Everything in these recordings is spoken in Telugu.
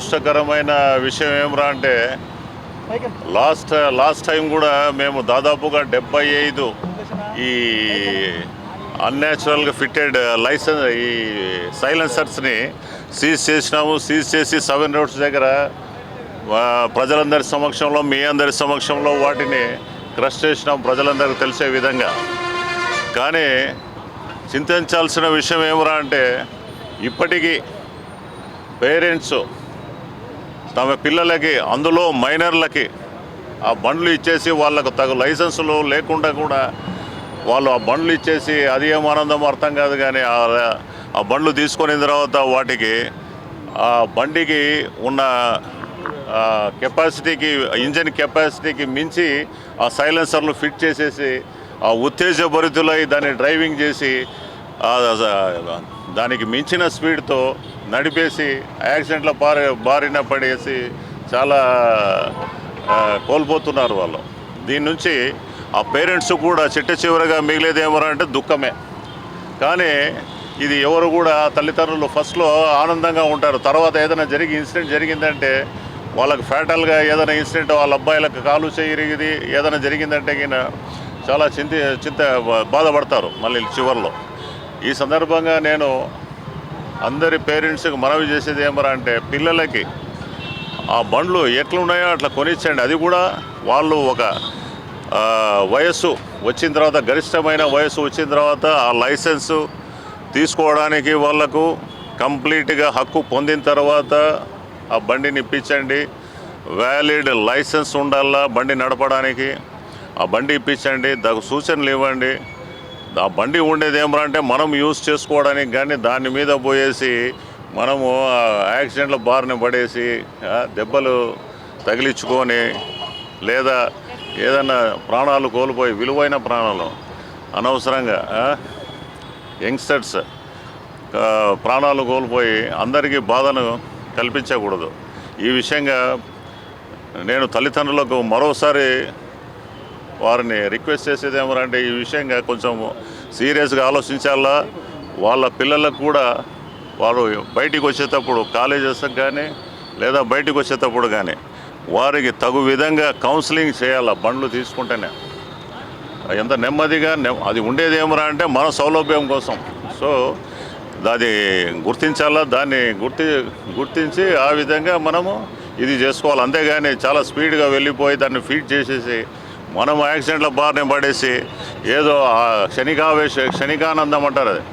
దురదృష్టకరమైన విషయం ఏమిరా అంటే లాస్ట్ టైం కూడా మేము దాదాపుగా 75 ఈ అన్యాచురల్గా ఫిట్టెడ్ ఈ సైలెన్సర్స్ని సీజ్ చేసినాము. సీజ్ చేసి 7 రోడ్స్ దగ్గర ప్రజలందరి సమక్షంలో, మీ అందరి సమక్షంలో వాటిని క్రష్ చేసినాం, ప్రజలందరికీ తెలిసే విధంగా. కానీ చింతించాల్సిన విషయం ఏమిరా అంటే ఇప్పటికీ పేరెంట్స్ తమ పిల్లలకి, అందులో మైనర్లకి ఆ బండ్లు ఇచ్చేసి వాళ్ళకు తగు లైసెన్సులు లేకుండా కూడా వాళ్ళు ఆ బండ్లు ఇచ్చేసి అది ఏం ఆనందం అర్థం కాదు. కానీ ఆ బండ్లు తీసుకున్న తర్వాత వాటికి ఆ బండికి ఉన్న కెపాసిటీకి, ఇంజన్ కెపాసిటీకి మించి ఆ సైలెన్సర్లు ఫిట్ చేసేసి ఆ ఉత్తేజభరితులై దాన్ని డ్రైవింగ్ చేసి దానికి మించిన స్పీడ్తో నడిపేసి యాక్సిడెంట్ల బారిన పడేసి చాలా కోల్పోతున్నారు వాళ్ళు. దీని నుంచి ఆ పేరెంట్స్ కూడా చిట్ట చివరిగా మిగిలేదేమో అంటే దుఃఖమే. కానీ ఇది ఎవరు కూడా తల్లిదండ్రులు ఫస్ట్లో ఆనందంగా ఉంటారు. తర్వాత ఏదైనా ఇన్సిడెంట్ జరిగిందంటే వాళ్ళకి ఫ్యాటల్గా ఏదైనా ఇన్సిడెంట్, వాళ్ళ అబ్బాయిలకు కాలు చేయిరిగిది ఏదైనా జరిగిందంటే చాలా చింత బాధపడతారు మళ్ళీ చివరిలో. ఈ సందర్భంగా నేను అందరి పేరెంట్స్కి మనవి చేసేది ఏమరా అంటే పిల్లలకి ఆ బండ్లు ఎట్లున్నాయో అట్లా కొనిచ్చండి. అది కూడా వాళ్ళు ఒక వయస్సు వచ్చిన తర్వాత, గరిష్టమైన వయస్సు వచ్చిన తర్వాత ఆ లైసెన్సు తీసుకోవడానికి వాళ్లకు కంప్లీట్గా హక్కు పొందిన తర్వాత ఆ బండిని ఇప్పించండి. వ్యాలిడ్ లైసెన్స్ ఉండాలా బండి నడపడానికి. ఆ బండి ఇప్పించండి, దానికి సూచనలు ఇవ్వండి. ఆ బండి ఉండేది ఏమరా అంటే మనం యూజ్ చేసుకోవడానికి, కానీ దాని మీద పోయేసి మనము యాక్సిడెంట్ల బారిన పడేసి దెబ్బలు తగిలించుకొని లేదా ఏదన్నా ప్రాణాలు కోల్పోయి, విలువైన ప్రాణాలు అనవసరంగా యంగ్స్టర్స్ ప్రాణాలు కోల్పోయి అందరికీ బాధను కల్పించకూడదు. ఈ విషయంగా నేను తల్లిదండ్రులకు మరోసారి వారిని రిక్వెస్ట్ చేసేది ఏమంటే ఈ విషయంగా కొంచెం సీరియస్గా ఆలోచించాలా. వాళ్ళ పిల్లలకు కూడా వారు బయటికి వచ్చేటప్పుడు, కాలేజెస్కి కానీ లేదా బయటికి వచ్చేటప్పుడు కానీ వారికి తగు విధంగా కౌన్సిలింగ్ చేయాలా. బండ్లు తీసుకుంటేనే ఎంత నెమ్మదిగా అది ఉండేది ఏమరా అంటే మన సౌలభ్యం కోసం. సో అది గుర్తించాలా. దాన్ని గుర్తించి ఆ విధంగా మనము ఇది చేసుకోవాలి. అంతేగాని చాలా స్పీడ్గా వెళ్ళిపోయి దాన్ని ఫీడ్ చేసేసి మనం యాక్సిడెంట్ల బారిన పడేసి ఏదో క్షణికానందం అంటారు. అది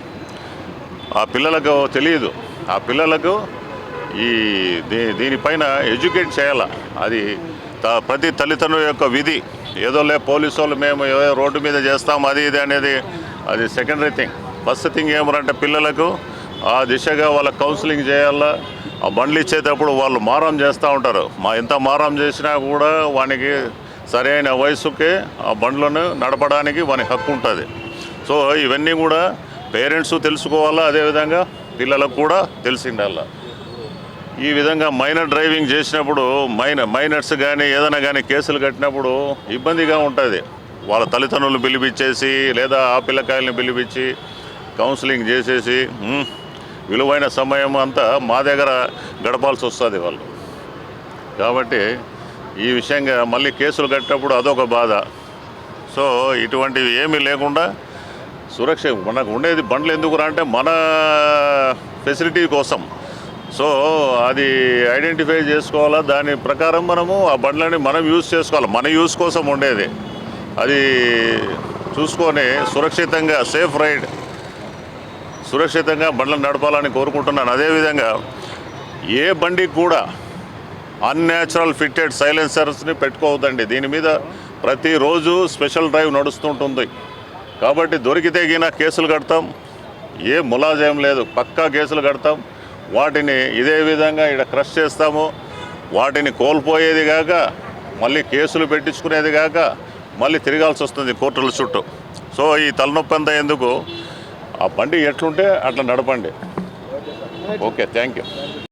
ఆ పిల్లలకు తెలియదు. ఆ పిల్లలకు దీనిపైన ఎడ్యుకేట్ చేయాల. అది ప్రతి తల్లిదండ్రుల యొక్క విధి. ఏదో పోలీసు వాళ్ళు మేము ఏదో రోడ్డు మీద చేస్తాం అది ఇది అనేది అది సెకండరీ థింగ్. ఫస్ట్ థింగ్ ఏమంటే పిల్లలకు ఆ దిశగా వాళ్ళకి కౌన్సిలింగ్ చేయాలా. ఆ బండ్లు ఇచ్చేటప్పుడు వాళ్ళు మారం చేస్తూ ఉంటారు. ఎంత మారం చేసినా కూడా వానికి సరైన వయసుకే ఆ బండ్లను నడపడానికి వానికి హక్కు ఉంటుంది. సో ఇవన్నీ కూడా పేరెంట్స్ తెలుసుకోవాలా, అదేవిధంగా పిల్లలకు కూడా తెలిసిండాలా. ఈ విధంగా మైనర్ డ్రైవింగ్ చేసినప్పుడు మైనర్స్ కానీ ఏదైనా కానీ కేసులు కట్టినప్పుడు ఇబ్బందిగా ఉంటుంది. వాళ్ళ తల్లిదండ్రులు పిలిపించేసి లేదా ఆ పిల్లకాయలని పిలిపించి కౌన్సిలింగ్ చేసేసి విలువైన సమయం అంతా మా దగ్గర గడపాల్సి వస్తుంది వాళ్ళు. కాబట్టి ఈ విషయంగా మళ్ళీ కేసులు కట్టినప్పుడు అదొక బాధ. సో ఇటువంటివి ఏమీ లేకుండా సురక్ష మనకు ఉండేది బండ్లు ఎందుకురా అంటే మన ఫెసిలిటీ కోసం. సో అది ఐడెంటిఫై చేసుకోవాలా. దాని ప్రకారం మనము ఆ బండ్లని మనం యూజ్ చేసుకోవాలి. మన యూజ్ కోసం ఉండేది అది చూసుకొని సురక్షితంగా సేఫ్ రైడ్, సురక్షితంగా బండ్లను నడపాలని కోరుకుంటున్నాను. అదేవిధంగా ఏ బండికి కూడా అన్యాచురల్ ఫిట్టెడ్ సైలెన్సర్స్ని పెట్టుకోవద్దండి. దీని మీద ప్రతిరోజు స్పెషల్ డ్రైవ్ నడుస్తుంటుంది. కాబట్టి దొరికితే కేసులు కడతాం. ఏ ములాజేం లేదు, పక్కా కేసులు కడతాం. వాటిని ఇదే విధంగా ఇక్కడ క్రష్ చేస్తాము. వాటిని కోల్పోయేది కాక మళ్ళీ కేసులు పెట్టించుకునేది కాక మళ్ళీ తిరగాల్సి వస్తుంది కోర్టుల చుట్టూ. సో ఈ తలనొప్పి అంతా ఎందుకు? ఆ బండి ఎట్లుంటే అట్లా నడపండి. Okay, thank you.